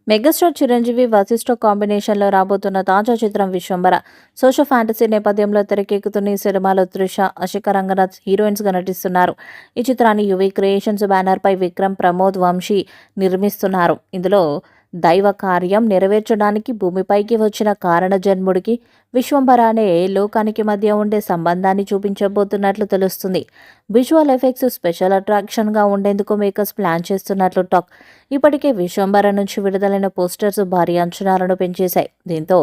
Megastar Chiranjeevi Vashishtha కాంబినేషన్లో రాబోతున్న తాజా చిత్రం విశ్వంబర సోషల్ ఫ్యాంటసీ నేపథ్యంలో తెరకెక్కుతున్న ఈ సినిమాలో త్రిష, అశిక రంగనాథ్ హీరోయిన్స్ గా నటిస్తున్నారు. ఈ చిత్రాన్ని యువి క్రియేషన్స్ బ్యానర్ పై విక్రమ్ ప్రమోద్ వంశీ నిర్మిస్తున్నారు. ఇందులో దైవ కార్యం నెరవేర్చడానికి భూమిపైకి వచ్చిన కారణ జన్ముడికి విశ్వంబర అనే లోకానికి మధ్య ఉండే సంబంధాన్ని చూపించబోతున్నట్లు తెలుస్తుంది. విజువల్ ఎఫెక్ట్స్ స్పెషల్ అట్రాక్షన్గా ఉండేందుకు మేకర్స్ ప్లాన్ చేస్తున్నట్లు టాక్. ఇప్పటికే విశ్వంబర నుంచి విడుదలైన పోస్టర్స్ భారీ అంచనాలను పెంచేశాయి. దీంతో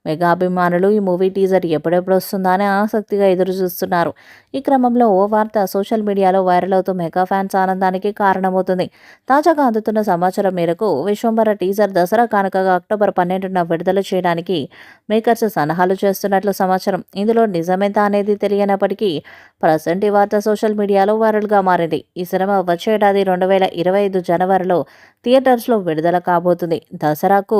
మెగా అభిమానులు ఈ మూవీ టీజర్ ఎప్పుడెప్పుడు వస్తుందా అని ఆసక్తిగా ఎదురుచూస్తున్నారు. ఈ క్రమంలో ఓ వార్త సోషల్ మీడియాలో వైరల్ అవుతూ మెగా ఫ్యాన్స్ ఆనందానికి కారణమవుతుంది. తాజాగా అందుతున్న సమాచారం మేరకు విశ్వంబర టీజర్ దసరా కానుకగా అక్టోబర్ 12న విడుదల చేయడానికి మేకర్స్ సన్నాహాలు చేస్తున్నట్లు సమాచారం. ఇందులో నిజమెంత అనేది తెలియనప్పటికీ ప్రజెంట్ ఈ వార్త సోషల్ మీడియాలో వైరల్గా మారింది. ఈ సినిమా వచ్చే ఏడాది 2025 జనవరిలో థియేటర్స్లో విడుదల కాబోతుంది. దసరాకు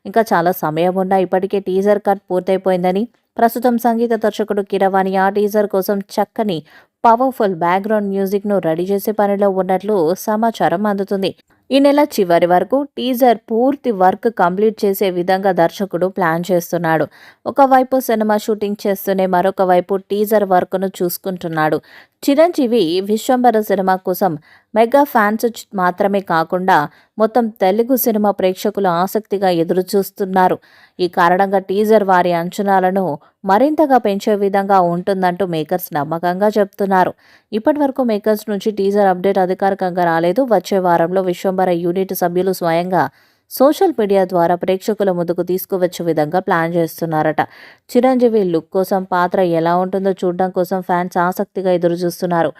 ఇంకా చాలా సమయం ఉన్నా ఇప్పటికే టీజర్ కట్ పూర్తయిపోయిందని, ప్రస్తుతం సంగీత దర్శకుడు కీరవాణి ఆ టీజర్ కోసం చక్కని పవర్ఫుల్ బ్యాక్గ్రౌండ్ మ్యూజిక్ను రెడీ చేసే పనిలో ఉన్నట్లు సమాచారం అందుతుంది. ఈ నెల చివరి వరకు టీజర్ పూర్తి వర్క్ కంప్లీట్ చేసే విధంగా దర్శకుడు ప్లాన్ చేస్తున్నాడు. ఒకవైపు సినిమా షూటింగ్ చేస్తూనే మరొక వైపు టీజర్ వర్క్ను చూసుకుంటున్నాడు. చిరంజీవి విశ్వంబర సినిమా కోసం మెగా ఫ్యాన్స్ మాత్రమే కాకుండా మొత్తం తెలుగు సినిమా ప్రేక్షకులు ఆసక్తిగా ఎదురుచూస్తున్నారు. ఈ కారణంగా టీజర్ వారి అంచనాలను మరింతగా పెంచే విధంగా ఉంటుందంటూ మేకర్స్ నమ్మకంగా చెప్తున్నారు. ఇప్పటివరకు మేకర్స్ నుంచి టీజర్ అప్డేట్ అధికారికంగా రాలేదు. వచ్చే వారంలో విశ్వంబర యూనిట్ సభ్యులు స్వయంగా సోషల్ మీడియా ద్వారా ప్రేక్షకుల ముందుకు తీసుకువచ్చే విధంగా ప్లాన్ చేస్తున్నారట. చిరంజీవి లుక్ కోసం పాత్ర ఎలా ఉంటుందో చూడడం కోసం ఫ్యాన్స్ ఆసక్తిగా ఎదురుచూస్తున్నారు.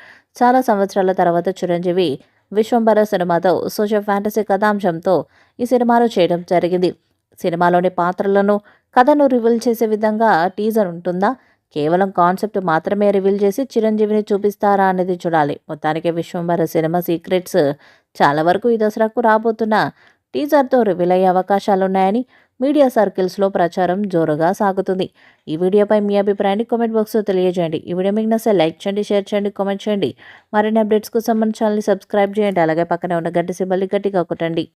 చాలా సంవత్సరాల తర్వాత చిరంజీవి విశ్వంబర సినిమాతో సోషల్ ఫ్యాంటసీ కథాంశంతో ఈ సినిమాలో చేయడం జరిగింది. సినిమాలోని పాత్రలను, కథను రివీల్ చేసే విధంగా టీజర్ ఉంటుందా? కేవలం కాన్సెప్ట్ మాత్రమే రివీల్ చేసి చిరంజీవిని చూపిస్తారా అనేది చూడాలి. మొత్తానికి విశ్వంబర సినిమా సీక్రెట్స్ చాలా వరకు ఈ దసరాకు రాబోతున్న టీజర్తో రివీల్ అయ్యే అవకాశాలున్నాయని మీడియా సర్కిల్స్లో ప్రచారం జోరుగా సాగుతుంది. ఈ వీడియోపై మీ అభిప్రాయాన్ని కామెంట్ బాక్స్లో తెలియజేయండి. ఈ వీడియో మీకు నచ్చితే లైక్ చేయండి, షేర్ చేయండి, కామెంట్ చేయండి. మరిన్ని అప్డేట్స్ కోసం మన ఛానల్ని సబ్స్క్రైబ్ చేయండి. అలాగే పక్కనే ఉన్న గంట సింబల్ని గట్టిగా కొట్టండి.